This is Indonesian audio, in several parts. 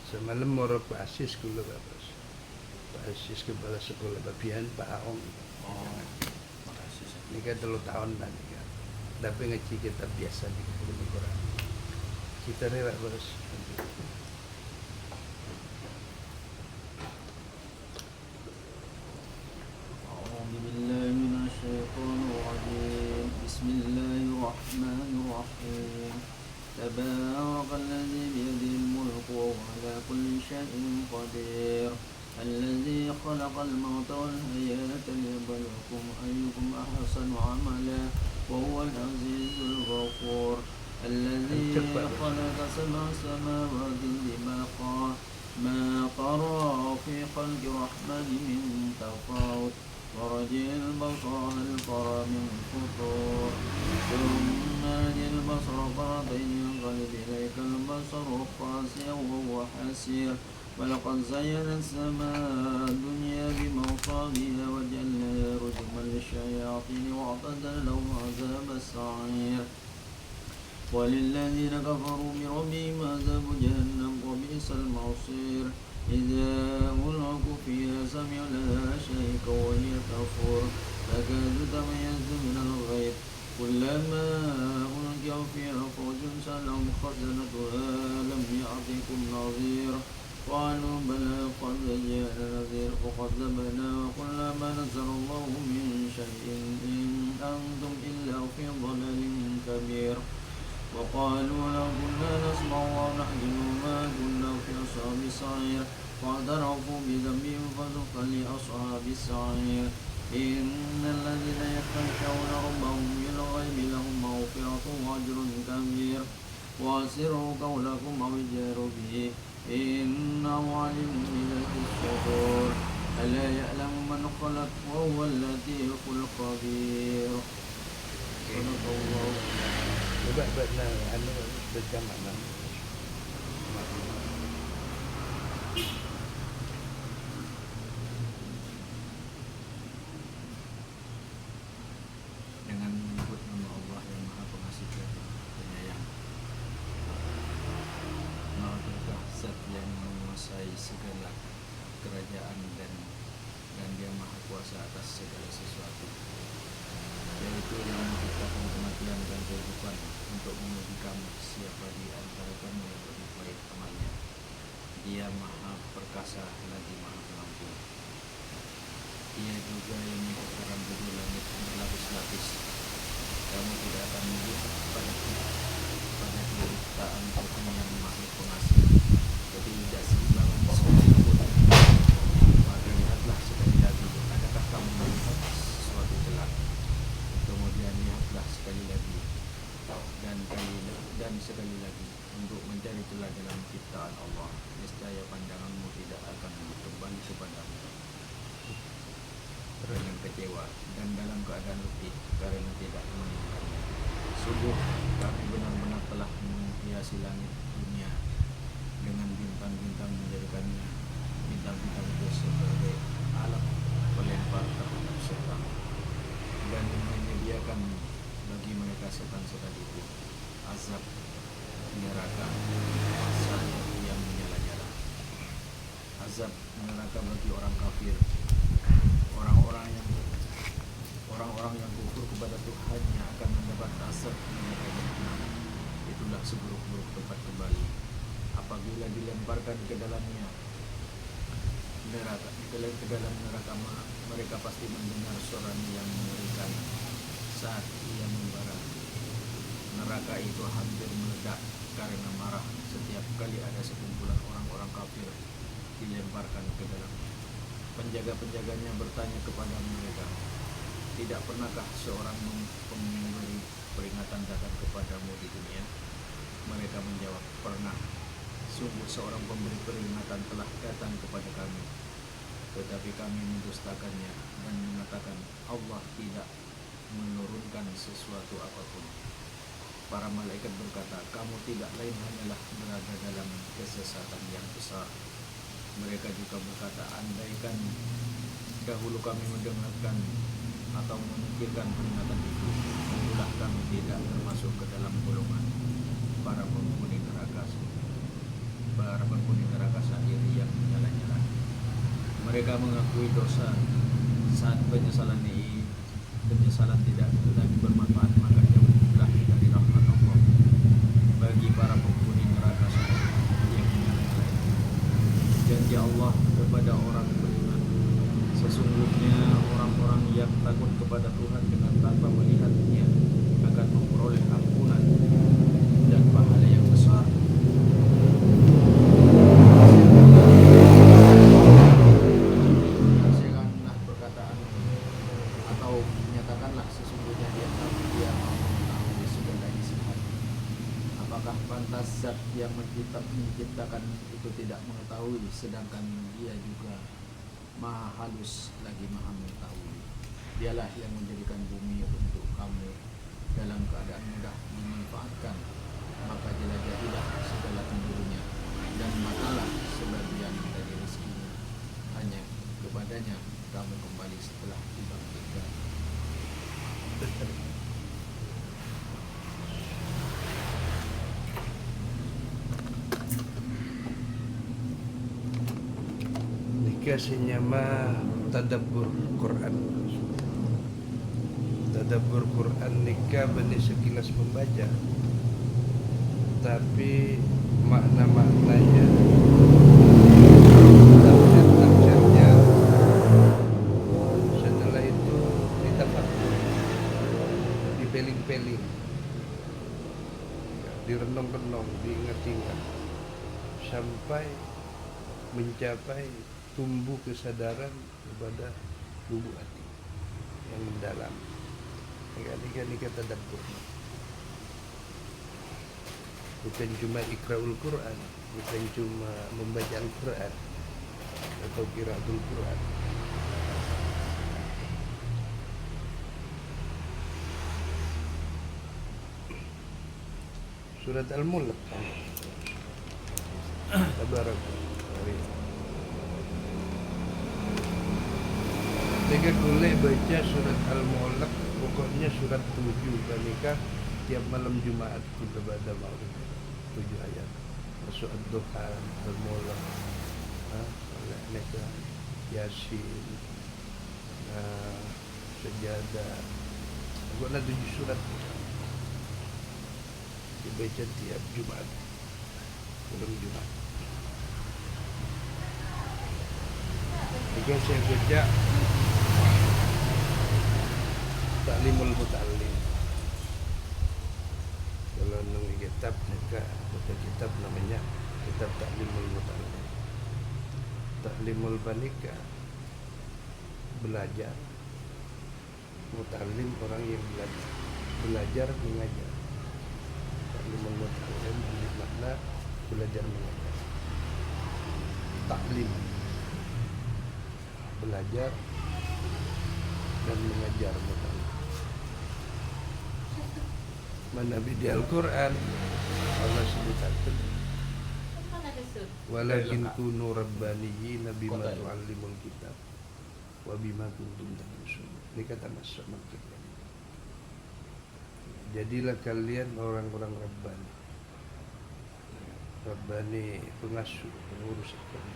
Semalam moro Pak Asis kula Pak Asis kepala sekolah Babian Pak Aong. Oh, makasih. Ini kan 3 tahun lah nih kan. Tapi ngaji kita biasa nih belum kurang. Kita rela terus. أعوذ بالله من الشيطان الرجيم. بسم الله الرحمن الرحيم. تبارك الذي بيده الملك وهو على كل شيء قدير. الذي خلق الموت والحياة ليبلوكم أيكم أحسن عملا وهو العزيز الغفور. الذي خلق 7 سماوات طباقا ما ترى في خلق الرحمن من تفاوت ورجع البصر هل ترى من فطور ثم رجع البصر مرتين ينقلب إليك البصر خاسئا وهو حسير ولقد زينا السماء الدنيا بمصابيح وجعلناها رجما للشياطين وأعتدنا لهم عذاب السعير وللذين كفروا بربهم عذاب جهنم وبئس المصير إذا ألقوا فيها سمعوا لها شهيقا وهي تفور تكاد تميز من الغيظ كلما ألقوا فيها فوج سألهم خزنتها ألم يأتكم نذير قالوا بلى قد جاءنا نذير فكذبنا وقلنا ما نزل الله من شيء إن أنتم إلا في ضلال كبير وقالوا لو كنا نسمع ونعقل ما كنا في أصحاب السعير فاعترفوا بذنبهم فسحقا لأصحاب السعير إن الذين يخشون ربهم بالغيب لهم مغفرة وأجر كبير وأسروا قولكم أو اجهروا به إنه عليم بذات الصدور ألا يعلم من خلق وهو اللطيف الخبير. صدق الله. Coba benar anu berjamaah. Dengan menyebut nama Allah yang Maha Pengasih dan Penyayang. Maha Zat yang menguasai segala kerajaan dan Dia Maha Kuasa atas segala sesuatu. Yaitu yang menciptakan kematian dan kehidupan untuk menguji kamu siapa di antara kamu yang lebih baik amalnya. Dia Maha Perkasa lagi Maha Pengampun. Ia juga yang menciptakan bumi langit berlapis-lapis. Kamu tidak akan melihat pada penciptaan Tuhan yang Maha Pengasih ketidakseimbangan sekalipun. Maka lihatlah sekali lagi, adakah kamu melihat sesuatu celah? Kemudian lihatlah sekali lagi dan sekali lagi untuk mencari celah dalam ciptaan Allah. Niscaya pandanganmu tidak akan kembali kepadamu dengan kecewa dan dalam keadaan letih karena tidak menemukannya. Sungguh kami benar-benar telah menghiasi langit dunia dengan bintang-bintang, menjadikannya bintang-bintang itu sebagai alat pelempar terhadap setan dan menyediakan bagi mereka setan-setan itu azab neraka yang menyala-nyala. Azab neraka bagi orang kafir, orang-orang yang kufur kepada Tuhannya akan mendapat azab neraka jahanam. Itulah seburuk-buruk tempat kembali. Apabila dilemparkan ke dalamnya neraka, ke dalam neraka, mereka pasti mendengar suara yang mengerikan saat ia membara. Neraka itu hampir meledak karena marah setiap kali ada sekumpulan orang-orang kafir dilemparkan ke dalamnya. Penjaga-penjaganya bertanya kepada mereka, tidak pernahkah seorang pemberi peringatan datang kepadamu di dunia? Mereka menjawab, pernah. Sungguh seorang pemberi peringatan telah datang kepada kami, tetapi kami mendustakannya dan mengatakan Allah tidak menurunkan sesuatu apapun. Para malaikat berkata, kamu tidak lain hanyalah berada dalam kesesatan yang besar. Mereka juga berkata, andaikan dahulu kami mendengarkan atau memikirkan peringatan itu, tentulah kami tidak termasuk ke dalam golongan para penghuni neraka mereka mengakui dosa saat penyesalan tidak lagi bermanfaat, maka jauhilah dari rahmat Allah. Bagi para penghuni neraka yang menyalahkan janji Allah kepada orang beriman, sesungguhnya orang-orang yang takut kepada Tuhan dengan tanpa melihatnya akan memperoleh ampunan dan pahala yang besar. Hasilkanlah perkataan atau nyatakanlah sesungguhnya dia mengetahui segala isi hati. Apakah pantas zat yang menciptakan itu tidak mengetahui, sedangkan dia juga maha halus lagi maha mengetahui. Dialah yang menjadikan bumi untuk kamu dalam keadaan mudah memanfaatkan, maka jelajahilah segala penjurunya dan makanlah sebagian dari rezekinya. Hanya kepadanya kamu kembali setelah dibangkitkan. Dikasihnya mah tadabbur Quran. Tadabbur Quran nikah benih sekilas membaca, tapi makna-maknanya, tafsir-tafsirnya, setelah itu ditafakkur, dipeling-peling, direnung-renung, diingat-ingat, sampai mencapai tumbuh kesadaran kepada lubuk hati yang mendalam. Ini kata tadabbur. Bukan cuma ikra'ul Quran, bukan cuma membaca Al-Quran atau qiraatul Quran. Surat Al-Mulk. Tabarakallah. Mereka boleh baca surat Al-Mulk, pokoknya surat 7 Banika tiap malam Jumat kepada maghrib 7 ayat. Masuk Ad-Duha, Al-Mulk, Mereka Yasin, Sajadah. Pokoknya 7 surat dibaca tiap Jumat, malam Jumat. Jika saya baca Ta'limul Muta'allim. Kalau nunggu kitab, mereka baca kitab namanya kitab Ta'limul Muta'allim. Ta'limul Banika, belajar. Muta'allim, orang yang belajar mengajar. Ta'limul Muta'allim makna belajar mengajar. Ta'lim, belajar dan mengajar muta'allim. Nabi di Al-Quran Allah sebutkan walakin kunu rabbaniyina bima tu'allimul kitab wa bima kuntum tadrusun. Ini kata Mas Makkah. Jadilah kalian orang-orang Rabbani. Rabbani pengasuh, pengurus agama.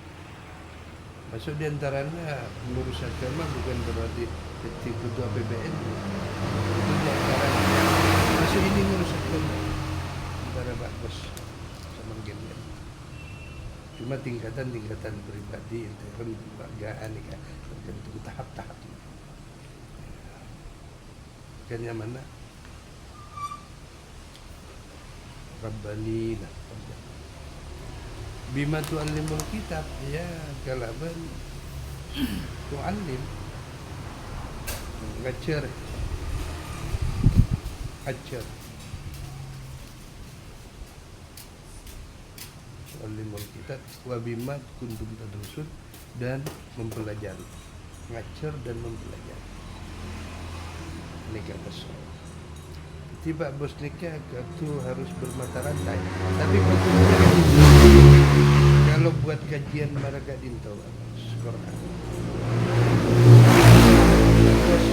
Maksud diantaranya pengurus agama bukan berarti ketua ketua PBN. Itu diantaranya. Maksud ini ngurus agama antara Pak Bos sama Gemben. Cuma tingkatan-tingkatan pribadi, intern, kelembagaan, tergantung tahap-tahapnya. Kan yang mana? Rabbani lah. Bima tu'allimul kitab, ya kalaban tu'allim, ngajar, ajar. Tu'allimul kitab wa bima kuntum tadrusun, dan mempelajari, ngajar dan mempelajari. Nikah besar. Tiba bos nikah itu harus bermata rantai. Tapi kalau buat kajian mereka dinto Quran. Bos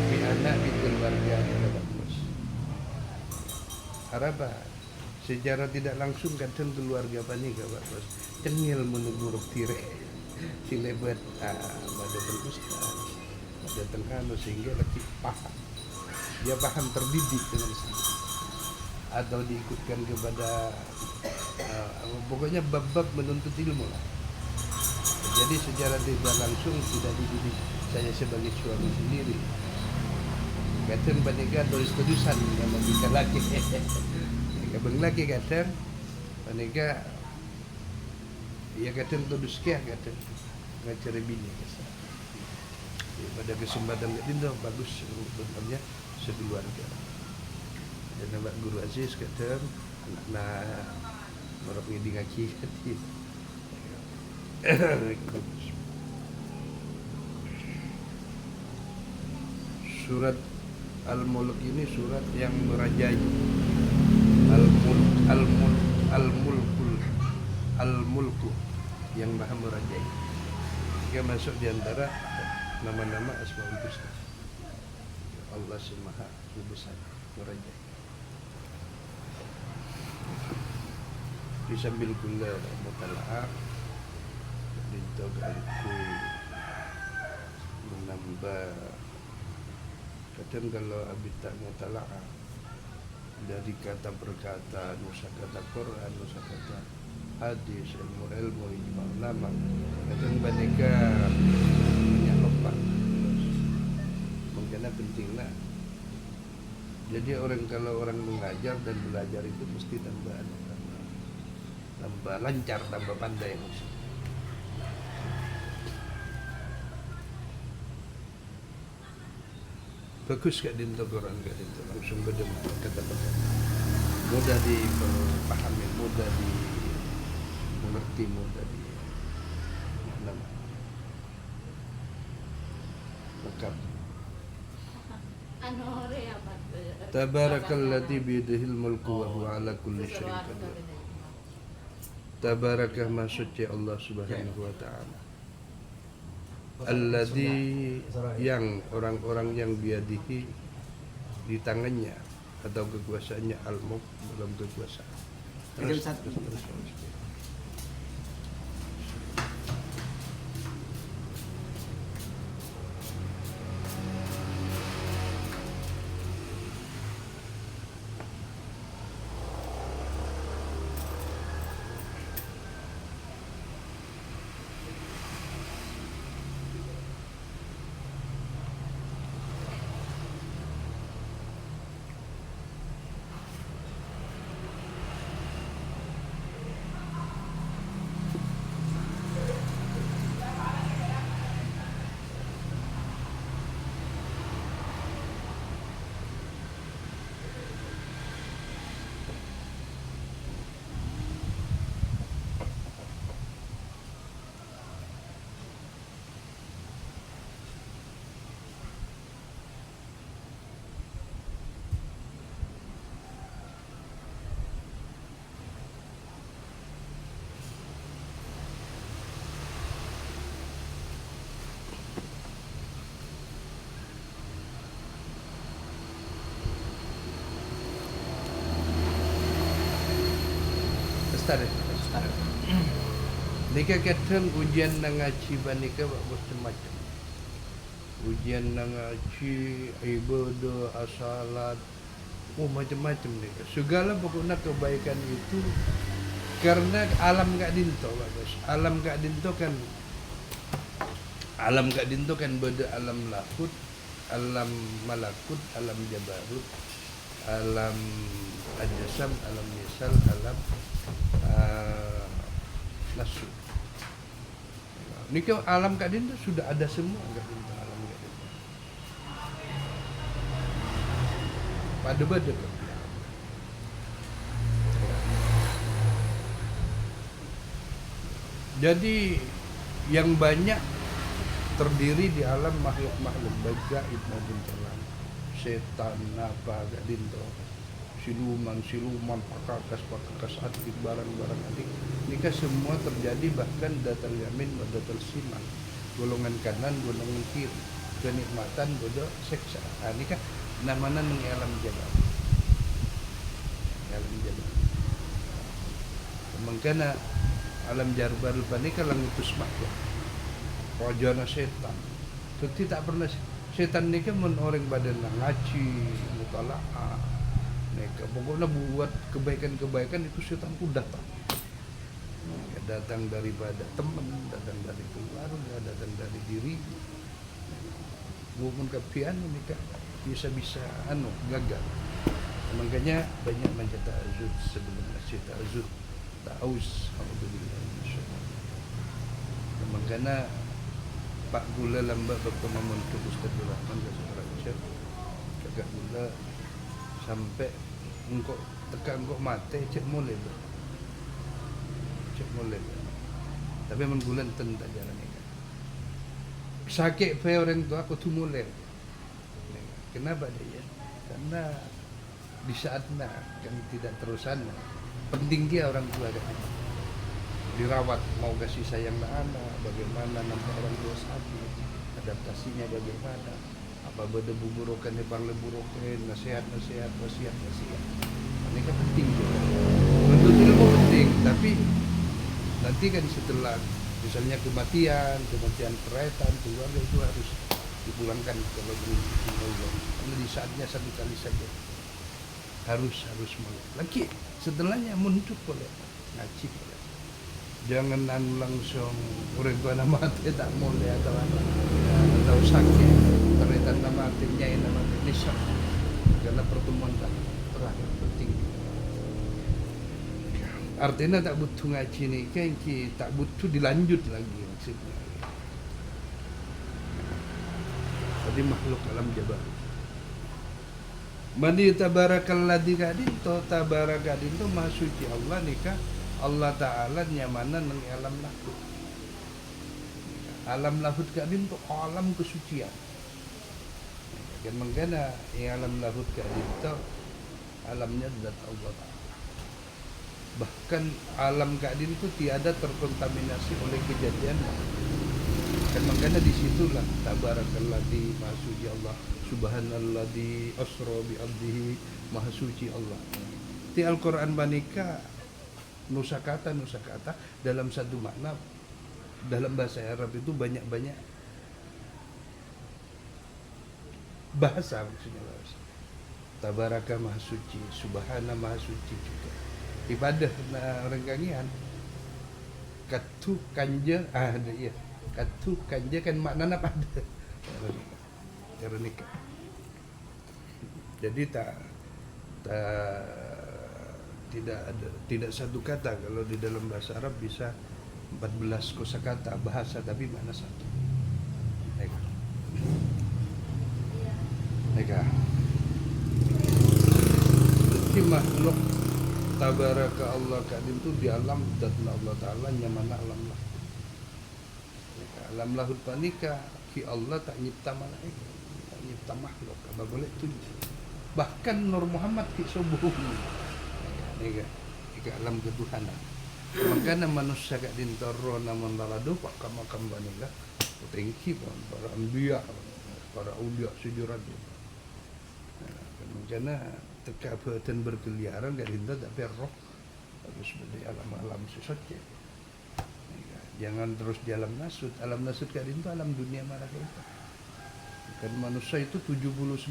di anak di keluarga ada bos. Araba secara tidak langsung kadang keluarga panik bos. Cengil menunggu tire. sila buat pada berustad pada tengah sehingga lagi paham, dia paham terdidik dengan sendiri atau diikutkan kepada pokoknya bab-bab menuntut ilmu lah. Jadi secara tidak langsung tidak dididik saya sebagai suami sendiri. Kadang panika tulis-tulisan kalau kita laki, kabeng laki kadang panika ya kadang tulis kia kadang ngajar bini kesal. Pada kesempatan itu bagus utamanya sekeluarga. Dan Pak Guru Aziz kadang anak merok ini ngaki hati. Surat Al-Mulk ini surat yang merajai. Al-Mulku yang maha merajai. Jika masuk di antara nama-nama Asmaul Husna. Allah Maha Besar merajai. Di sambil kula mutalaah dinto itu menambah. Kadang kalau abis tak mutalaah dari kata perkata, nusa kata Quran, nusa kata hadis, ilmu ijma ulama, kadang banyak menyalahkan. Makanya pentinglah. Jadi kalau orang mengajar dan belajar itu mesti tambah lancar, tambah pandai maksudnya. Bagus gak dinto Quran gak dinto langsung berdengar kata-kata mudah dipahami, mudah dimengerti, mudah di nama lengkap. Tabarakalladzi biyadihil mulku wa huwa ala kulli syai'in qadir. Tabarakah maksudnya Allah Subhanahu wa taala. Alladzi yang orang-orang yang biadihi di tangannya atau kekuasaannya al-mulk dalam kekuasaan. Terus. Start. Nika kadang ujian nang ngaji banika macam-macam. Ujian nang ngaji, ibadah, asalat, macam-macam nika. Segala pokoknya kebaikan itu karena alam gak dinto bagus. Alam gak dinto kan beda alam lahut, alam malakut, alam jabarut, alam ajasam, alam misal, alam nasu. Nika alam Kak Dinto sudah ada semua Kak Dinto, alam Kak Dinto. Pada-pada Kak. Jadi yang banyak terdiri di alam makhluk-makhluk baik gaib maupun terang. Setan apa Kak Dinto. Siluman, pakakas adik, barang-barang adik. Ini semua terjadi bahkan datal yamin, datal siman. Golongan kanan, golongan kiri. Kenikmatan, bodoh, seksa. Ini kan namanya mengalam jalan. Alam jalan. Makanya alam jarbar ini kalau ngutus makhluk. rojana setan. Jadi tak pernah setan ni kan men orang badan ngaji, mutalaah. Neka pokoknya buat kebaikan-kebaikan itu setan pun datang. Datang daripada teman, datang dari keluarga, datang dari diri. Bukan kepian nikah bisa-bisa gagal. Makanya banyak baca ta'awuz sebelum masjid ta'awuz. Alhamdulillah. Makanya Pak Gula lambat bertemu dengan Ustaz Rahman dan seorang syekh. Kagak gula sampai engkau tekan engkau mati cek mulai. Tapi menggulan tentang jalan ini. Sakit pe orang tua aku tu mulai. Kenapa dia? Karena di saatnya kami tidak terusan. Penting dia orang tua kan. Dirawat, mau kasih sayang anak, bagaimana nampak orang tua sakit, adaptasinya bagaimana, apa benda buburokan di parle burokan, nasihat, wasiat. Ini kan penting juga. Untuk ilmu penting, tapi nanti kan setelah misalnya kematian kereta keluarga itu harus dipulangkan kalau Allah. Karena di saatnya satu kali saja harus lagi setelahnya muncul boleh ngaji boleh. Jangan langsung orang tua nama mati tak boleh atau sakit kereta nama matinya ini nama nisab karena pertemuan terakhir penting. Artinya tak butuh ngaji ni kan tak butuh dilanjut lagi maksudnya. Tadi makhluk alam jabal. Mandi tabarakalladzi kadin to tabarakadin to maha suci Allah nikah Allah Ta'ala nyamanan ng alam lahut. Alam lahut kadin to alam kesucian. Dan mengana alam lahut kadin to alamnya zat Allah Ta'ala. Bahkan alam keadaan itu tiada terkontaminasi oleh kejadian. Dan makanya disitulah tabarakalladzi maha suci Allah, subhanalladzi asra bi abdihi maha suci Allah. Di Al-Quran banika nusakata dalam satu makna dalam bahasa Arab itu banyak bahasa maksudnya bahasa. Tabaraka maha suci, subhana maha suci juga. Ibadah orang kangian katu kanja katu kanja kan maknanya pada cara nikah. Jadi tidak satu kata. Kalau di dalam bahasa Arab bisa 14 kosakata bahasa tapi makna satu. Nikah. Jadi makhluk tabaraka Allah kadin itu di alam zat Allah Ta'ala nyamana alam lahut. Alam lahut panika ki Allah tak nyipta malaikat, tak nyipta makhluk, apa boleh tunjuk. Bahkan Nur Muhammad ki subuh. Ika alam ketuhanan. Makanya manusia kadin toro namun laladu pak kamakam banika. Tengki para anbiya, para ulia sejurat. Makanya tekabatan berkeliaran gak dinta tapi roh harus di alam sesuatu. Jangan terus di alam nasut. Alam nasut gak dinta alam dunia mana kita. Kan manusia itu 70-90%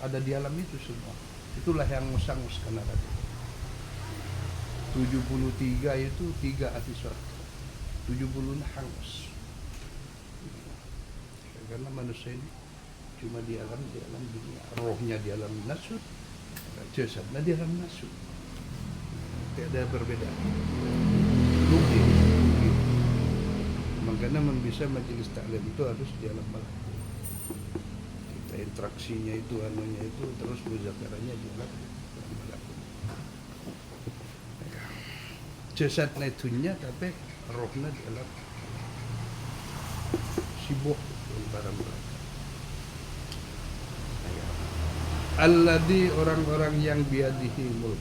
ada di alam itu semua. Itulah yang musangus karena tadi. 73 itu 3 hati surga. 70 hangus. Karena manusia ini cuma di alam dunia, rohnya di alam nasut, jasadnya di alam nasut. Tidak ada perbedaan. Rugi. Makanya bisa majelis taklim itu harus di alam malakut. Kita interaksinya itu, anunya itu, terus muzakaranya di alam malakut. Jasadnya itunya, tapi rohnya di alam sibuk barang-barang. Alladzi orang-orang yang biadihi mulk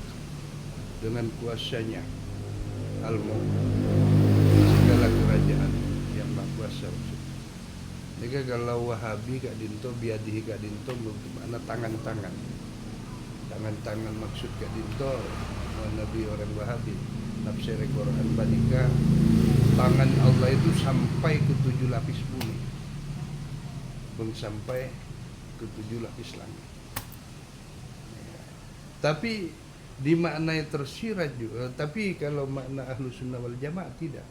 dengan kuasanya al-mulk segala kerajaan yang maha kuasa. Jadi kalau Wahabi kak dinto biadihi kak dinto mana tangan-tangan maksud kak dinto Nabi orang Wahabi nafsir Quran banika tangan Allah itu sampai ke 7 lapis bumi, belum sampai ke 7 lapis langit. Tapi dimaknai tersirat juga. Tapi kalau makna ahlu sunnah wal jamaah tidak.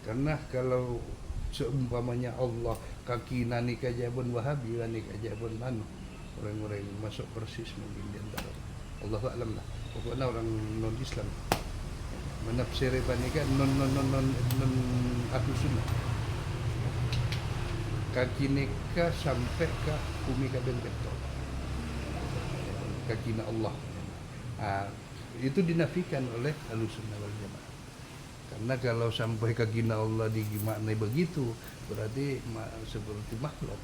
Karena kalau seumpamanya Allah kaki nani kajabun wahabi nani kajabun manu, orang-orang yang masuk persis mungkin di antara Allahu a'lam lah. Pokoknya orang non Islam menafsiri panika non ahlu sunnah. Kaki nika sampai ke bumi kabel betul. Kakina Allah. Itu dinafikan oleh Ahlussunnah wal Jamaah. Karena kalau sampai kakina Allah dimaknai begitu, berarti seperti makhluk,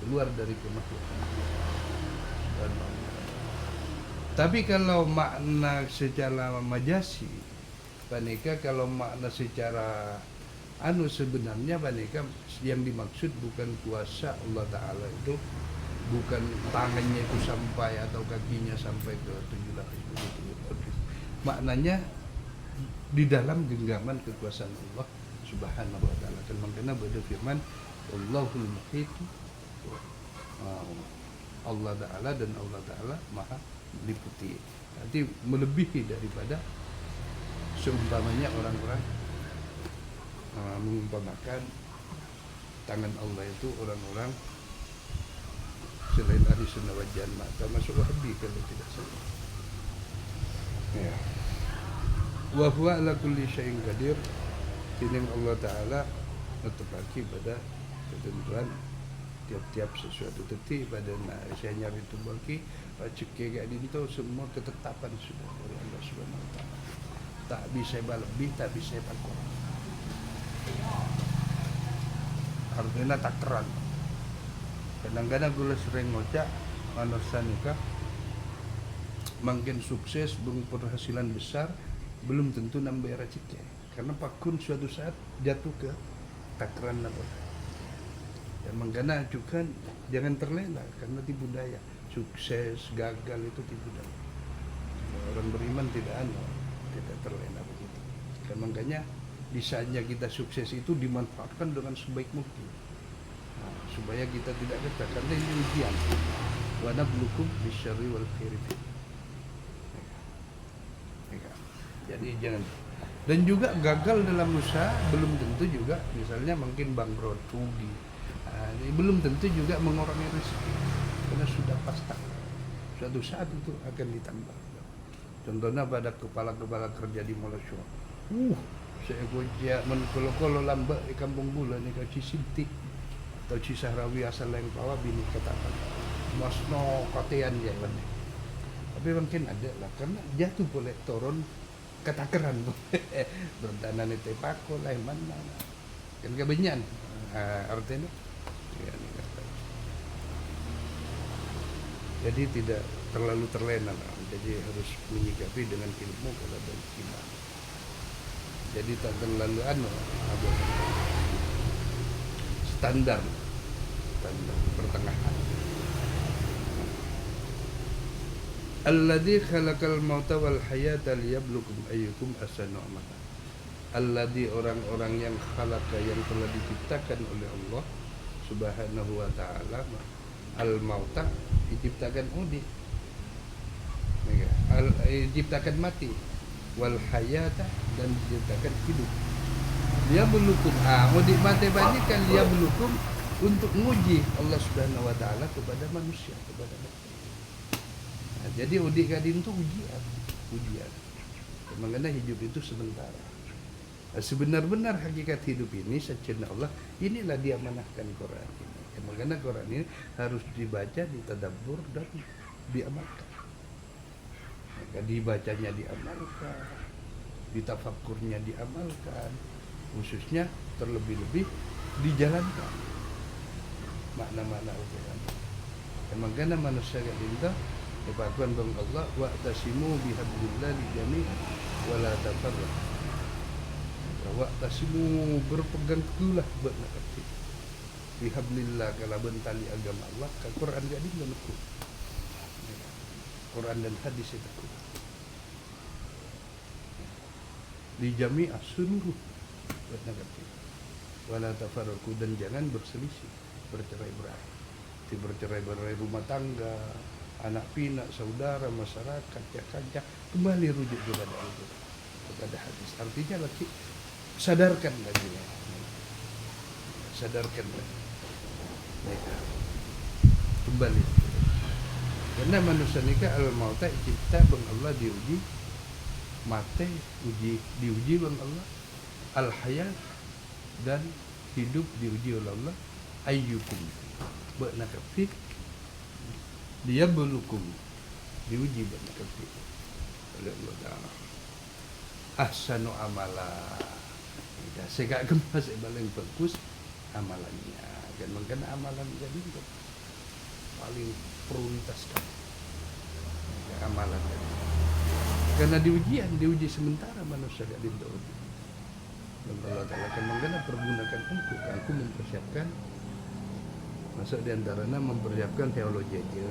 keluar dari kemakhlukan. Tapi kalau makna secara majasi, panika kalau makna secara sebenarnya panika yang dimaksud bukan kuasa Allah Ta'ala itu, bukan tangannya itu sampai atau kakinya sampai ke 7 lapis begitu. Maknanya di dalam genggaman kekuasaan Allah Subhanahu wa taala. Dan makanya berfirman Allahul Muhit, Allah Ta'ala dan Allah Ta'ala Maha meliputi. Nanti melebihi daripada seumpamanya orang-orang mengumpamakan tangan Allah itu orang-orang selain ahli sunnah wal jamaah, termasuk Wahabi kalau tidak salah. Ya. Wa huwa ala kulli syai'in qadir. Tining Allah Ta'ala netepake pada ketentuan tiap-tiap sesuatu. Teti pada saya nyari tu bagi cekek gak dinto semua ketetapan sudah dari Allah Subhanahu wa taala. Tak bisa lebih, tak bisa kurang. Artinya tak terang. Kadang-kadang gue sering ngocak manusia nikah makin sukses berpenghasilan besar belum tentu nambah rezeki, karena pakun suatu saat jatuh ke takaran apa. Dan makanya juga jangan terlena karena tipu daya. Sukses gagal itu tipu daya. Orang beriman tidak terlena begitu. Dan makanya di saatnya kita sukses itu dimanfaatkan dengan sebaik mungkin. Supaya kita tidak gagal, karena ini ujian. Wa nabluukum bisyarri wal khairi. Jadi jangan. Dan juga gagal dalam usaha belum tentu juga, misalnya mungkin bangkrut, rugi. Ini belum tentu juga mengurangi rezeki, karena sudah pasti suatu saat itu akan ditambah. Contohnya pada kepala-kepala kerja di Malaysia. Saya gojek menkolo-kolo lambat di kampung bulan ni ke Cisinti atau Cisahrawi asal lain bawa bini katakan masno katean ya kan. Tapi mungkin ada lah karena jatuh boleh turun ketakaran berdanan itu pako lah mana kan kebenyan artinya ya, jadi tidak terlalu terlena lah. Jadi harus menyikapi dengan ilmu kalau ada iman. Jadi tak terlalu standar pertengahan. Alladzi khalaqal mauta wal hayata liyabluwakum ayyukum ahsanu amala. Alladzi orang-orang yang khalaqa yang telah diciptakan oleh Allah Subhanahu wa taala al mauta diciptakan diciptakan mati, wal hayata dan diciptakan hidup. Dia belukum mudik mati banyak kan dia belukum untuk menguji Allah Subhanahu wa taala kepada manusia, kepada manusia. Jadi udik kadin itu ujian. Mengenai hidup itu sementara. Sebenar-benar hakikat hidup ini secara Allah, inilah dia diamanahkan Quran ini. Mengenai Quran ini harus dibaca, ditadabbur dan diamalkan. Maka dibacanya diamalkan, ditafakkurnya diamalkan, khususnya terlebih-lebih dijalankan makna-makna Al-Quran. Makanya manusia kadinta kepakuan bang Allah wa'tasimu bihablillahi jami'an wa la tafarraqu. Wa'tasimu berpegang teguhlah berarti bihablillah kalau bentali agama Allah ke Quran gak dilakukan. Quran dan hadis itu di jami'ah seluruh Wala tafarraqu, dan jangan berselisih, bercerai-berai. Bercerai-berai rumah tangga, anak pinak, saudara, masyarakat, kancah, kembali rujuk kepada Al-Quran, kepada hadis. Artinya lagi sadarkan lagi, sadarkan lagi, kembali. Karena manusia nikah al-mauta cipta bang Allah diuji, mati diuji bang Allah, al-hayat dan hidup diuji oleh Allah, ayyukum ba'nakafik dia belukum diuji ba'nakafik oleh Allah Ta'ala ahsanu amala. Saya gak gemas paling bagus amalannya kan, makanya amalan jadi paling prioritaskan amalan tadi. Karena diuji sementara manusia gak diuji. Dan Allah Ta'ala akan menggenap pergunakan aku mempersiapkan, masuk diantaranya mempersiapkan teologi aja.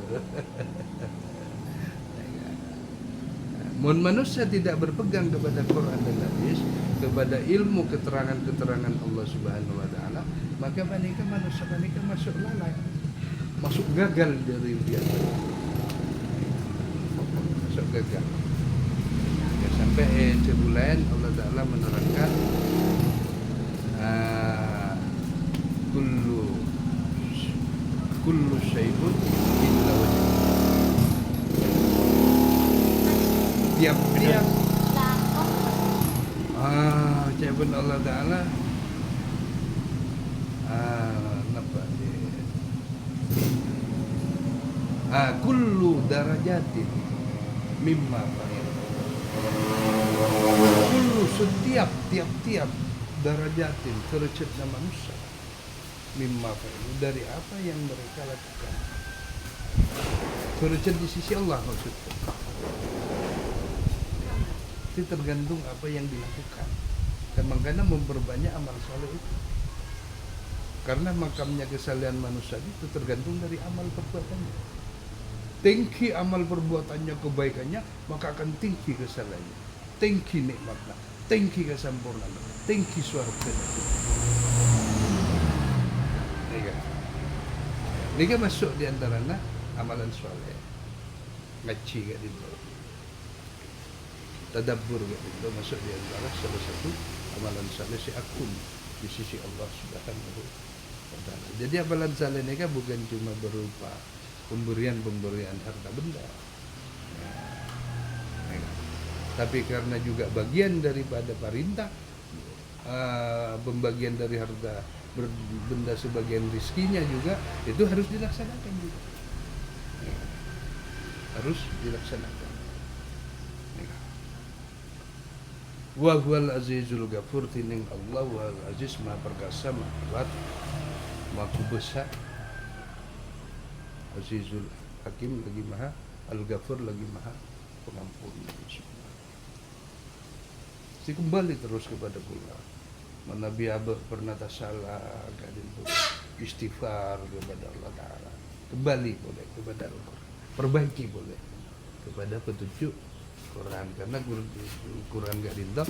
Mun manusia tidak berpegang kepada Quran dan hadis, kepada ilmu keterangan-keterangan Allah Subhanahu wa Ta'ala, maka mereka manusia masuk lalai, masuk gagal dari ujian, masuk gagal. Ya, sampai sebulan Allah Ta'ala menerangkan kullu syai'un illa wajib. Tiap-tiap ucapan Allah Ta'ala napa kullu darajatin mimma fa'il. Kullu setiap darajatin kerecetna manusia mimma fa'il, dari apa yang mereka lakukan. Kerecet di sisi Allah maksudnya. Itu tergantung apa yang dilakukan. Dan makanya memperbanyak amal soleh itu. Karena makamnya kesalahan manusia itu tergantung dari amal perbuatannya. Tinggi amal perbuatannya, kebaikannya, maka akan tinggi kesalahannya, tinggi nikmatnya, tinggi kesempurnaannya, tinggi surga. Ini kan masuk di antaranya amalan soleh. Ngaji gak itu, tadabbur gak itu, masuk di antara salah satu amalan soleh si akun di sisi Allah Subhanahu wa Ta'ala. Jadi amalan soleh ini kan bukan cuma berupa pemberian harta benda, tapi karena juga bagian daripada perintah, pembagian dari harta benda sebagian rizkinya juga itu harus dilaksanakan juga, harus dilaksanakan. Wa huwal azizul ghafur, tining Allah wal aziz maha perkasa, maha kuat, maha besar. Azizul Hakim lagi maha, Al-Ghafur lagi maha pengampun. Si kembali terus kepada kula. Nabi Abah pernah salah, kadin istighfar kepada Allah Ta'ala. Kembali boleh kepada Al-Quran, perbaiki boleh kepada petunjuk Quran, karena Quran gak dindak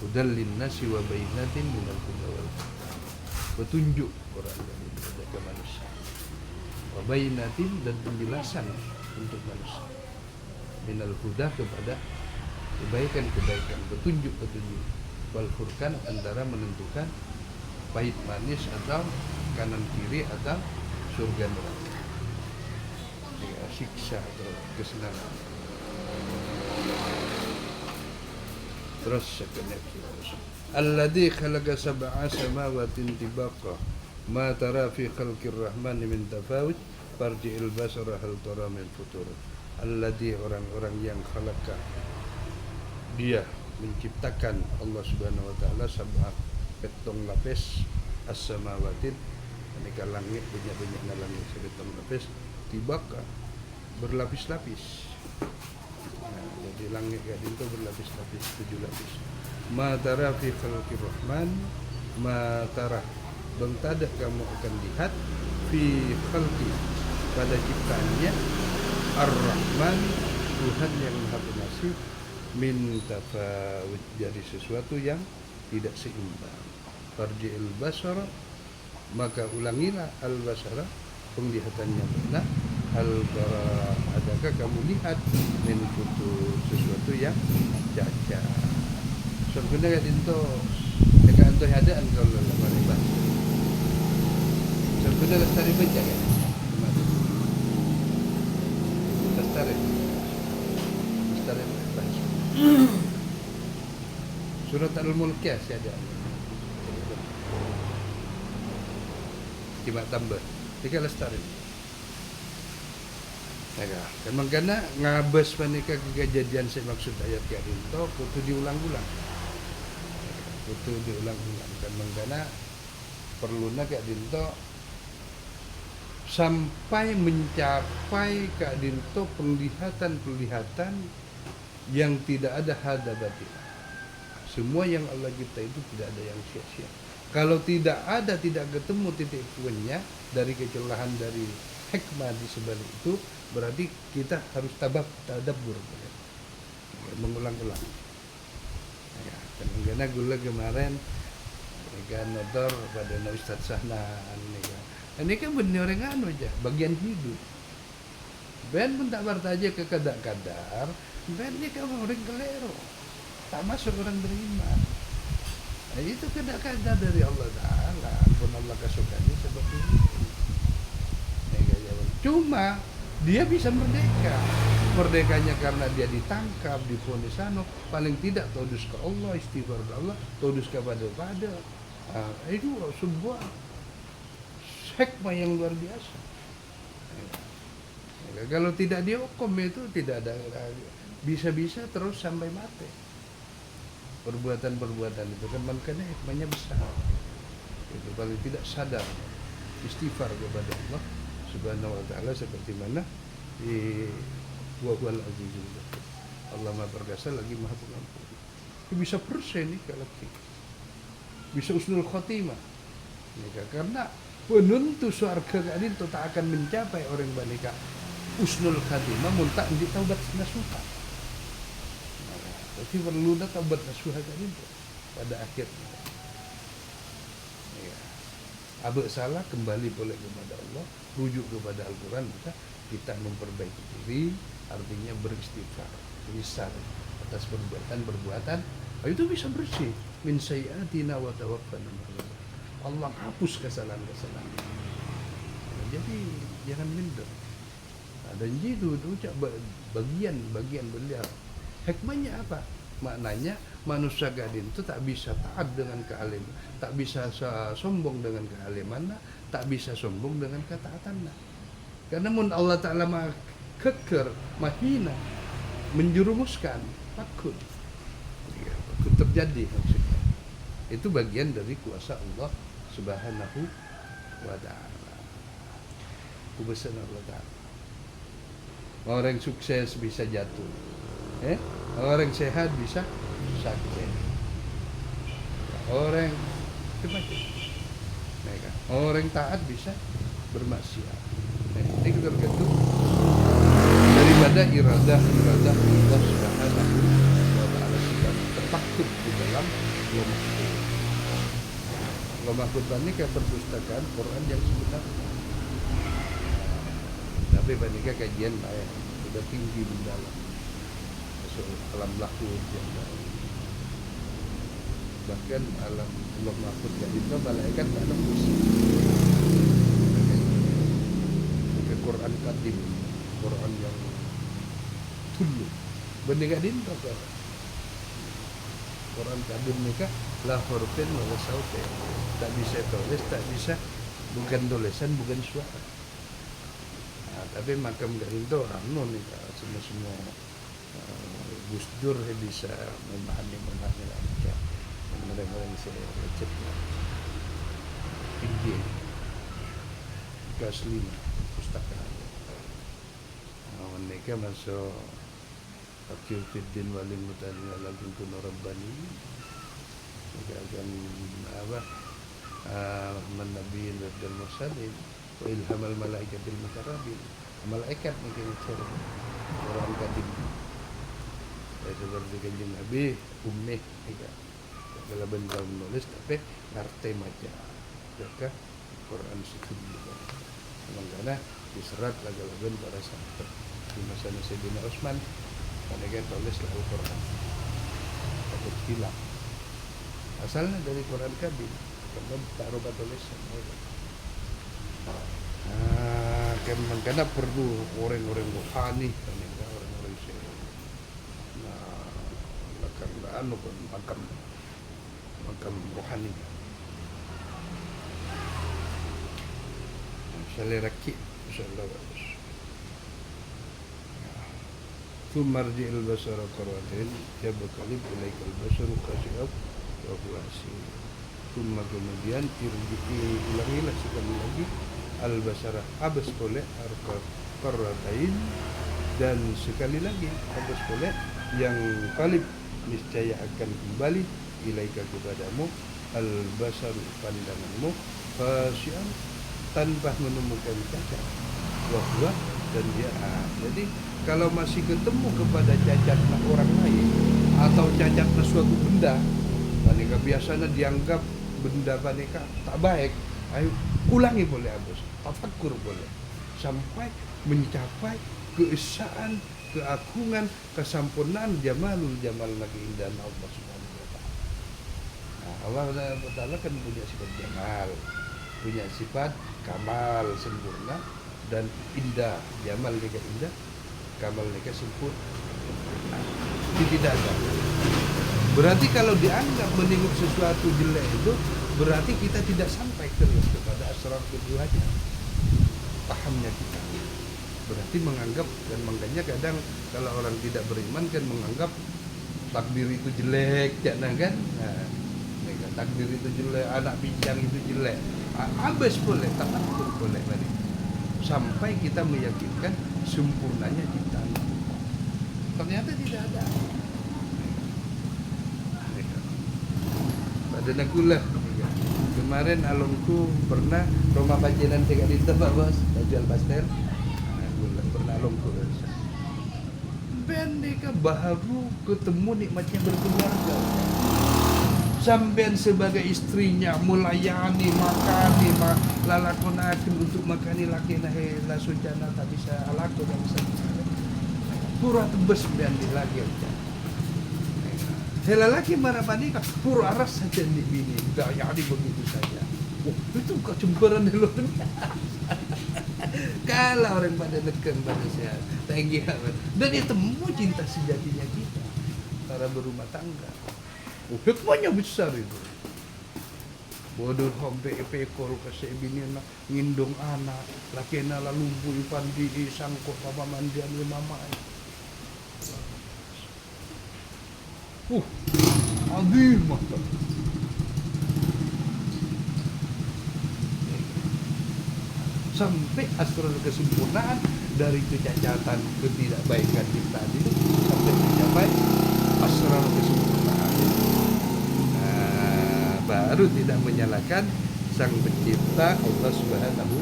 hudal linnasi wa bayyinatin minal huda wal furqan. Petunjuk Quran kepada manusia, wa bayyinatin, dan penjelasan untuk manusia, minal huda, kepada kebaikan, petunjuk, wal furqan, antara menentukan pahit manis atau kanan kiri atau surga neraka, ya, siksa atau kesenangan. Terus sekenep alladzi khalaqa sab'a samawatin tibaqa ma tara fi khalqir rahmani min tafawut farji'il basara hal tara min futur. Alladzi, orang-orang yang khalaqa, dia menciptakan Allah Subhanahu wa Ta'ala sab'a, petong lapis, as-samawatin, aneka langit, banyak-banyak langit, petong lapis, tibaqa, berlapis-lapis. Jadi langit gak itu berlapis-lapis, 7 lapis. Ma tara fi khalqir rahman, ma tara, bang tada kamu akan lihat fi khalqi, pada ciptaannya, ar-rahman, Tuhan yang maha pengasih, min tafawut, jadi sesuatu yang tidak seimbang. Farji'il basara, maka ulangilah al-basara, penglihatannya benar. Adakah kamu lihat min futur, sesuatu yang cacat. Sebenarnya itu dekat itu hadaan kalau dalam bahasa. Sebenarnya lestari baca kan. Lestari bahasa. Surat Al-Mulk ya ada. Cuma tambah. Tiga lestari. Dan makanya ngabas panika kejadian saya maksud ayat kayak itu kudu diulang-ulang. Kan makanya perlunya kayak itu sampai mencapai kayak itu penglihatan yang tidak ada hada batin. Semua yang Allah cipta itu tidak ada yang sia-sia. Kalau tidak ketemu titik poinnya dari kecelahan, dari hikmah di sebalik itu, berarti kita harus tadabbur, mengulang-ulang. Ya, karena gula kemarin kan motor pada Ustaz Sahnan ini kan bener orang anu aja, bagian hidup. Ben pun tak bertaja ke kadar-kadar, ben dia kan orang kelero, tak masuk orang beriman. Nah, itu kadar-kadar dari Allah Ta'ala, pun Allah kasukannya seperti itu. Cuma dia bisa merdekanya karena dia ditangkap, divonis paling tidak todus ke Allah, istighfar ke Allah, todus kepada itu sebuah hikmah yang luar biasa. Kalau tidak dihukum itu tidak ada, bisa-bisa terus sampai mati. Perbuatan itu kan makanya hikmahnya besar. Itu paling tidak sadar istighfar kepada Allah Subhanahu wa ta'ala, seperti mana di Wahwal Azizul Ghafur. Allah Maha Perkasa lagi Maha Pengampun. Bisa persen nih kalau bisa usnul khotimah. Karena penentu surga kali itu tak akan mencapai orang banika usnul khotimah muntak di taubat nasuha. Tapi perlu taubat nasuha kali itu pada akhirnya. Abek salah kembali boleh kepada Allah, rujuk kepada Al-Quran, maka kita memperbaiki diri, artinya beristighfar, lisan atas perbuatan, itu bisa bersih. Min sayyi'atina wa tawaffana. Allah hapus kesalahan-kesalahan. Jadi jangan minder. Dan itu ucap bagian beliau. Hikmahnya apa? Maknanya manusia gadin itu tak bisa taat dengan kealiman, tak bisa sombong dengan kealiman, tak bisa sombong dengan ketaatan. Karena mun Allah Ta'ala maha keker, mahina, menjerumuskan, takut terjadi maksudnya. Itu bagian dari kuasa Allah Subhanahu wa Ta'ala. Kubesan Allah Ta'ala. Orang sukses bisa jatuh, orang sehat bisa sakit, orang orang taat bisa bermaksiat. Ini tergantung daripada iradah Allah Subhanahu wa Ta'ala. Kita terpaktut di dalam Allah Mahfud ini kayak perpustakaan Quran yang sebenarnya. Tapi bandingkan kajian sudah tinggi di dalam alam lahud yang bahkan alam Allah Mahfud itu malaikat tak nembus. Quran kadim, Quran yang dulu bandingkan dinto kan. Quran kadim mereka la hurufin wala sautin, tak bisa tulis, tak bisa, bukan tulisan, bukan suara. Tapi makam Garinto anu nih semua Gus Dur bisa memahami aja mereka yang saya lecet tinggi kelas 5 pustaka mereka masuk Fakir Fiddin Walim Mutalina Lagun Kuno Rabbani mereka akan Nabiin dan Mursalin wa ilhamal malaikatil mukarrabin, malaikat mungkin cara orang kadim seperti kanjeng Nabi Ummih juga galaban dalam nulis tapi ngerti maca jaka Quran Suci karena diserat galaban pada saat di masa Sayyidina Utsman mereka tulis Al-Quran takut hilang asalnya dari Quran Kabir karena taruh tulisan karena perlu orang-orang rohani orang-orang karena makam rohani selera-ki insyaallah bagus ثم ارجع البصر كرتين ينقلب إليك البصر خاسئا وهو حسير ثم kemudian ulangilah sekali lagi al-basara habis boleh karratain dan sekali lagi habis boleh yang qalib niscaya akan kembali ilaika kepadamu al-basar pandanganmu khasyian tanpa menemukan cacat wahwa dan dia jadi kalau masih ketemu kepada cacatnya orang lain atau cacatnya suatu benda mereka biasanya dianggap benda mereka tak baik ayo ulangi boleh habis tafakur boleh sampai mencapai keesaan keagungan kesempurnaan jamalul jamal lagi indah Allah Subhanahu wa taala. Nah, Allah Subhanahu wa taala kan punya sifat jamal, punya sifat kamal sempurna dan indah. Jamal mereka indah, kamal mereka sempurna. Itu tidak ada. Berarti kalau dianggap menengok sesuatu jelek itu berarti kita tidak sampai terus kepada asrar keduanya. Pahamnya kita. Berarti menganggap dan makanya kadang kalau orang tidak beriman kan menganggap takdir itu jelek, jangan kan? Nah, takdir itu jelek, anak pincang itu jelek. Habis boleh, takdir boleh tadi. Sampai kita meyakinkan sempurnanya ciptaan. Ternyata tidak ada. Pada nakulah. Kemarin alumku pernah rumah pacinan saya di tempat bos, jual pastel. Pernah alumku. Bendeka baru ketemu nikmatnya berkeluarga. Sampean sebagai istrinya melayani, makani, lalakonakan untuk makani laki la sujana tak bisa alako tak bisa. Pura tebes sampean di lagi aja. Lelaki marah panik, pura aras saja di bini, enggak jadi begitu saja. Oh, itu kecemburuan di luar. Kalau orang pada neken pada saya, thank. Dan itu mau cinta sejatinya kita, para berumah tangga. Hikmahnya besar itu. Bodoh sampai pekor kasih bini nak ngindung anak, laki nak lalu lumpuh pandi sangkut papa mandian le mama. Azim mata. Sampai asrar kesempurnaan dari kecacatan ketidakbaikan kita ini sampai mencapai asrar kesempurnaan. Baru tidak menyalahkan sang pencipta Allah Subhanahu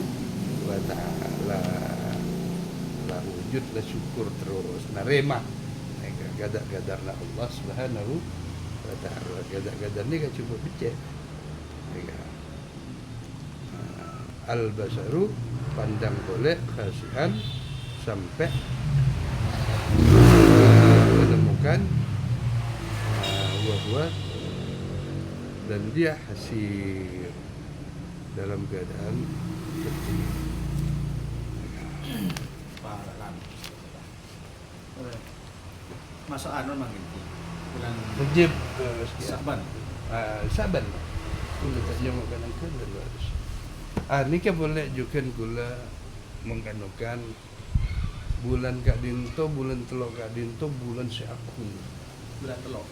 wa taala. La wujud la syukur terus narema. Gadar-gadarna Allah Subhanahu wa taala. Gadar-gadar ni kan cuma becek. Al-basaru pandang boleh khasian sampai menemukan wahwa dan dia hasir dalam keadaan sedih. Masuk anu manggil bulan Rejab Saban. Saban. Kulo tak jom makanan ke harus. Ni kan boleh juga gula mengkanukan bulan Kak Dinto, bulan Telok Kak Dinto, bulan Syakun. Bulan Telok.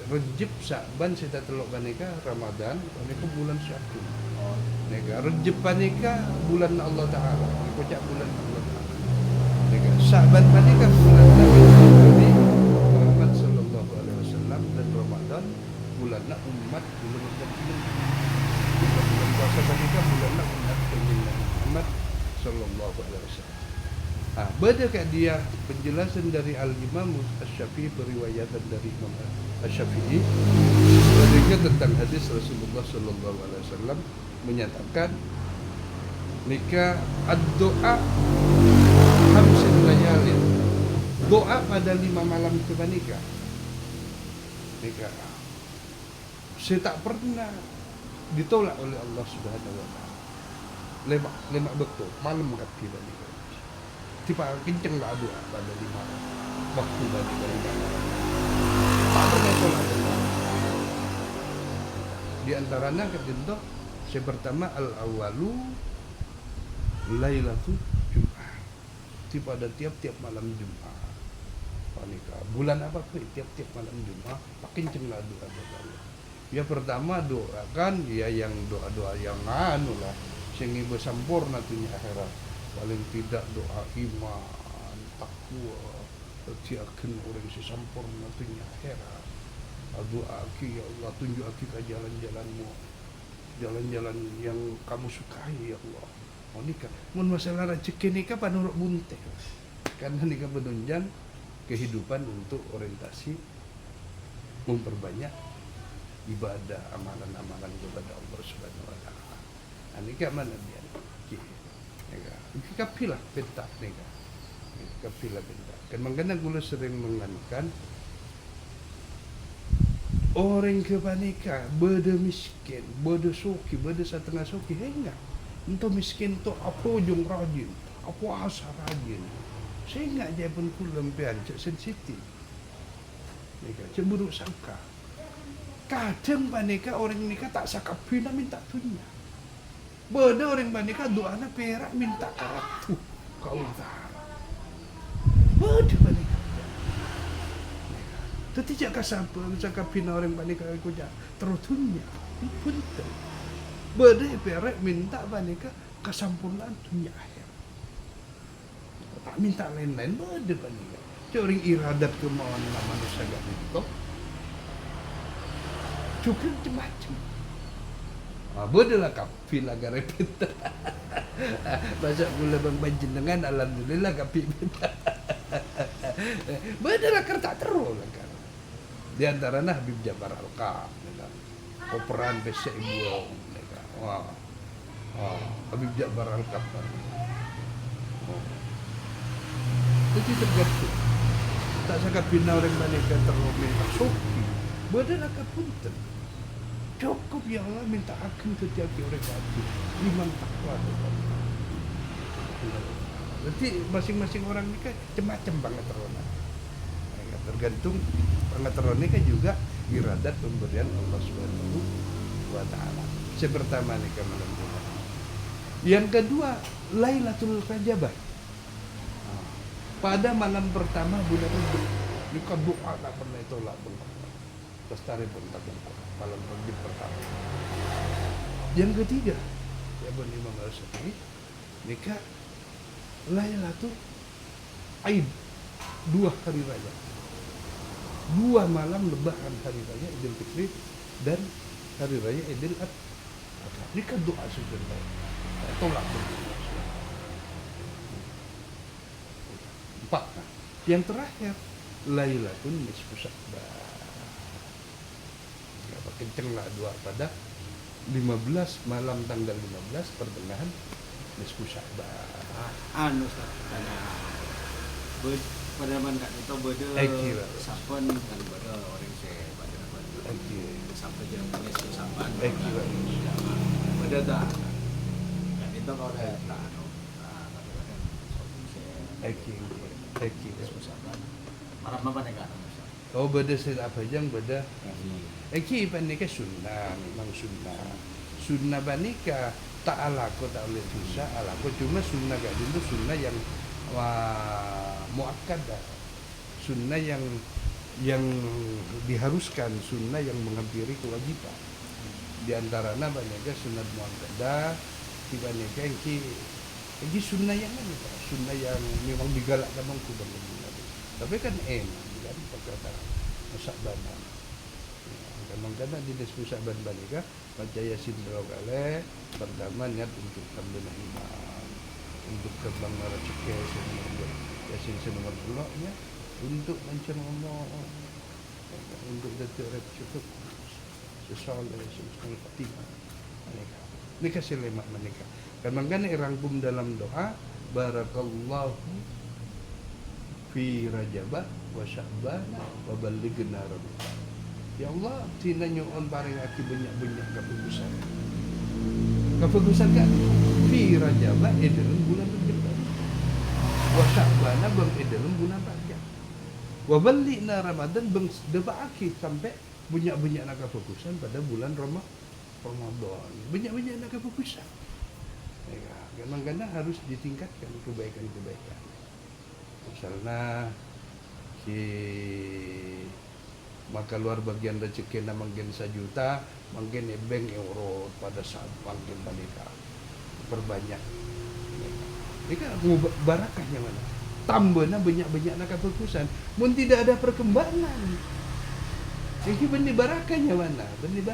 Rejab Saban kita telok kanika Ramadan, kanika bulan Syakun. Nega Rejab kanika bulan Allah Taala. Kocak bulan Allah Taala. Nega Saban kanika bulan Nabi Muhammad sallallahu alaihi wasallam dan Ramadan bulanna umat bulan bulan puasa kanika bulanna umat Muhammad sallallahu alaihi wasallam. Beda kayak dia penjelasan dari Al-Imam Asy-Syafi'i, periwayatan dari Imam Asy-Syafi'i mereka tentang hadis Rasulullah Sallallahu Alaihi Wasallam menyatakan nikah ad-doa hamsin layalin, doa pada 5 malam itu nikah. Saya tak pernah ditolak oleh Allah Subhanahu Wa Taala. Lemak betul malam kat kita nikah. Tiba kenceng lah doa pada 5 waktu tadi dari malam. Tak pernah tolak Allah. Di antaranya ketentu yang pertama al-awalu Lailatul Jum'ah. Tiba pada tiap-tiap malam Jum'ah. Nikah. Bulan apa pun tiap-tiap malam Jum'ah kenceng lah doa Allah. Ya pertama doakan ya yang doa-doa yang anu lah sehingga bersampurna tunya akhirat. Paling tidak doa iman, takwa, tiakan orang sesampurna tunya akhirat. Doa aki ya Allah, tunjuk aki ke jalan-jalanmu, jalan-jalan yang kamu sukai ya Allah. Oh nikah, mun masalah rezeki nikah panurut bunte, karena nikah menunjang kehidupan untuk orientasi memperbanyak ibadah, amalan-amalan kepada Allah Subhanahu Wa Taala. Nikah mana dia? Kapilah pentak nikah. Kapilah pentak. Kan makanya gula sering menganukan orang kebanika beda miskin, beda soki, beda setengah soki, enggak. Untuk miskin tu apa ujung rajin, apa asal rajin. Saya enggak dia pun kulempian, cak sensitif. Nikah, cemburu sangka. Kadang panika orang nikah tak sakapina minta tunya. Beda orang panika doana perak minta karatu kau utara. Beda panika. Tapi tidak kasapa sakapina orang panika aku jak terutunya. Pun tu. Beda perak minta panika kesampurnaan tunya akhir. Tak minta lain-lain beda panika. Orang iradat kemauan manusia gak itu. Cukup macam. Bodohlah kapi lah garepet. Masa gula bang panjenengan alhamdulillah kapi. Bodohlah kerta terus lah kan. Di antara Habib Jabar Al-Qam, operan besek ibu. Wah. Habib Jabar Al-Qam. Itu tergantung. Tak sangka bina orang mereka terlalu minta soki. Bodohlah kapunten. Cukup ya Allah minta akan setiap orang kafir iman takwa. Berarti masing-masing orang ini kan macam-macam banget terona. Tergantung banget terona kan juga iradat pemberian Allah Subhanahu Wa Taala. Yang pertama nih malam Jumat. Yang kedua Lailatul Qadar. Pada malam pertama bulan Rajab. Jika doa tak pernah tolak pun. Terus tarik pun tak pun. Malam Rajab pertama. Yang ketiga, ya Ibn Imam Al-Syafi'i, nikah Lailatul Aid, 2 hari raya, 2 malam lebaran hari raya Idul Fitri dan hari raya Idul Adha. Nikah doa sebentar, tolak berdoa. 4. Yang terakhir, Lailatul Nisfu Sya'ban. Kencenglah doa pada 15 malam tanggal 15 pertengahan Nisfu Sya'ban. Anu pada man kat itu beda saban kan beda orang saya pada sampai jam Nisfu Sya'ban. Beda dah. Dan itu kalau dah tak anu. Nisfu Sya'ban. Malam apa nih kan? Oh beda sila apa jang beda. Eki panika sunnah, memang sunnah. Sunnah panika tak alako tak oleh susah alako cuma sunnah gak itu sunnah yang muakkadah. Sunnah yang diharuskan, sunnah yang menghampiri kewajiban. Di antaranya panika sunnah muakkadah, di panika eki sunnah yang mana? Sunnah yang memang digalakkan mengku bagi Nabi. Tapi kan enak kan perkataan Sya'ban. Karena di Nisfu Sya'ban banika percaya sindro kale pertama niat untuk tambah iman. untuk terbang rezeki yasin senomor uloknya untuk mencermah untuk detik cukup sesoleh sesuai fatimah mereka selemak mereka kan makanya rangkum dalam doa barakallahu fi rajabah wa sya'bana wa ballighna ramadhan. Ya Allah, tina nyoon paring aki banyak-banyak kebagusan kan fi rajabah dalam bulan Rajab wa sya'bana bang dalam bulan Rajab wa ballighna ramadhan bang debaaki sampai banyak-banyak kebagusan pada bulan Ramadan banyak-banyak kebagusan ya, karena harus ditingkatkan kebaikan-kebaikan. Misalnya si maka luar bagian rezeki na mungkin 1 juta mungkin bank euro pada saat mungkin mereka perbanyak mereka barakahnya mana tambahnya banyak-banyak nak kebagusan mun tidak ada perkembangan jadi benih barakahnya mana benih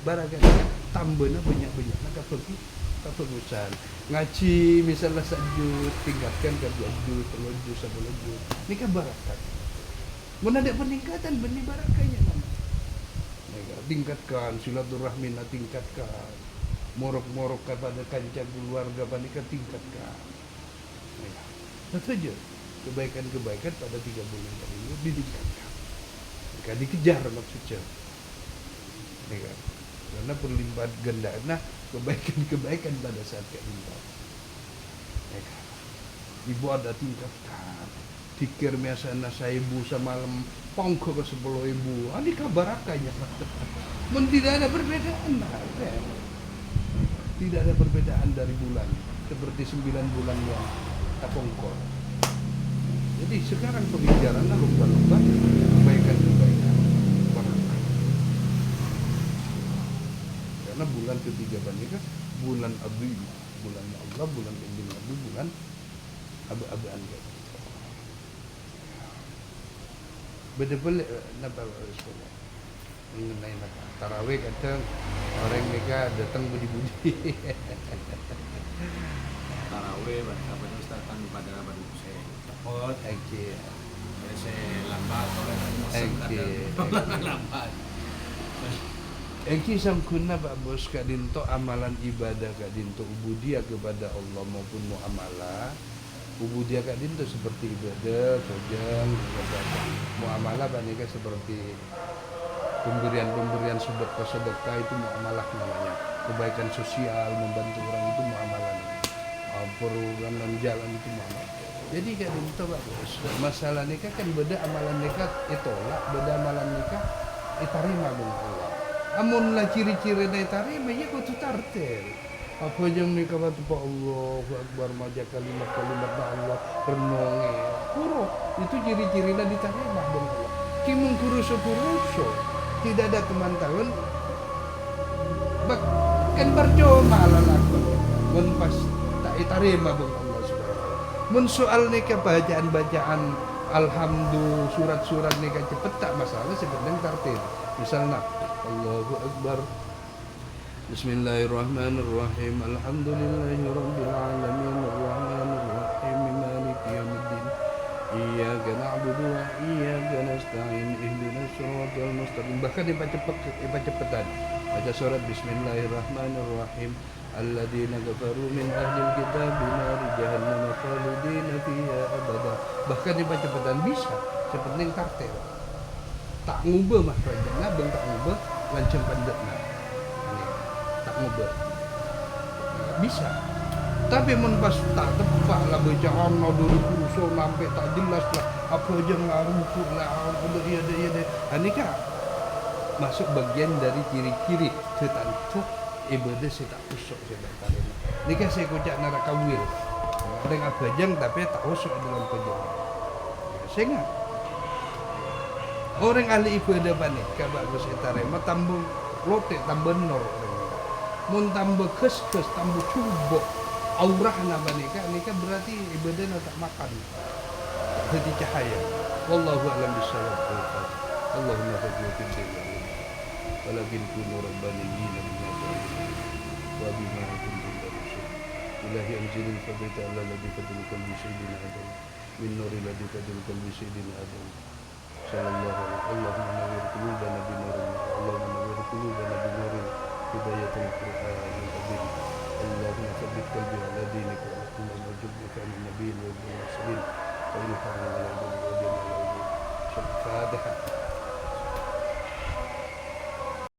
barakahnya tambahnya banyak-banyak nak kebagusan ngaji misalnya 1 juz tingkatkan ke 2 juz 3 juz 10 juz ini kan barakah mun ada peningkatan benih barakahnya mana tingkatkan silaturahmi tingkatkan morok-morok kepada kancah keluarga panika tingkatkan itu saja kebaikan-kebaikan pada 3 bulan ini ditingkatkan maka dikejar maksudnya karena perlimpahan gandana kebaikan-kebaikan pada saat keindah. Ibu ada tingkatkan. Tikir biasanya saya ibu semalam pongko ke 10.000. Ini kabarakanya. Tidak ada perbedaan. Tidak ada perbedaan dari bulan. Seperti 9 bulan yang tak pongko. Jadi sekarang pembicaraan lomba-lomba kebaikan-kebaikan. Karena bulan ketiga ini kan bulan azim, bulan Allah, bulan Kanjeng Nabi, bulan abu-abuan gitu. Beda-beda napa sekolah. Mengenai tarawih kadang orang mereka datang budi-budi. Tarawih apa itu datang pada Abang Hussein. Oh, oke. Saya lambat orang lambat. Eki samkuna Pak Bos kak dinto amalan ibadah kak dinto ubudiyah kepada Allah maupun muamalah. Ubudiyah kak dinto seperti ibadah, sojang, muamalah panika seperti pemberian sedekah itu muamalah namanya. Kebaikan sosial, membantu orang itu muamalah. Perulanan jalan itu muamalah. Jadi kak dinto Pak Bos, masalah nikah kan beda amalan nikah itolak, beda amalan nikah itarima dengan Allah. Amun lah ciri-ciri dari tarima ya kau tartel. Apa yang nikah batu Pak Allah, Akbar maja kalimat-kalimat Allah renunge. Kuro itu ciri-ciri lah ditarima dengan Allah. Kimun kuruso tidak ada kemantalan. Bahkan percuma lah lakukan. Mun pas tak ditarima dengan Allah subhanahu. Mun soal nikah bacaan alhamdulillah surat-surat nikah cepet tak masalah sebenarnya tartil. Misalnya Allahu Akbar Bismillahirrahmanirrahim Alhamdulillahi Rabbil Alamin Ar-Rahmanirrahim Maliki Yawmiddin Iyyaka na'budu wa iyyaka nasta'in Ihdinas siratal mustaqim. Bahkan cepetan baca surat Bismillahirrahmanirrahim Alladzina kafaru min ahlil kitabi nari jahannam khalidina fiha abada. Bahkan cepetan bisa seperti kartel tak ngubah makrajana bang tak ngubah lancang pandetna tak ngubah bisa tapi mun pas tak tepat lah bacaan dari kurso sampai tak jelas lah apa aja ngaruku lah udah iya ini kan masuk bagian dari ciri-ciri tertentu ibadah saya tak usuk saya tak tarima ini kan saya kocak neraka wil dengan bajang tapi tak usuk dalam bajang saya ingat orang ahli ibadah panik kabak Gus etarema tambah lote tambah nor mun tambah kes tambah cubo aurah nama nikah berarti ibadah tak makan jadi cahaya wallahu a'lam bishawab Allahumma fadlu fid dunya walakin kunu rabbaniyin wa bima kuntum tarusun إلهي أنزل الفضيلة على الذي فضل قلبي سيدنا آدم من نور الذي فضل قلبي سيدنا آدم صلى الله عليه وسلم. اللهم نور قلوبنا بنور، اللهم نور قلوبنا بنور هداية القرآن العظيم. اللهم ثبت قلبي على دينك، اللهم ارزقني كان النبي والمرسلين وإن حرم على عبد الأدم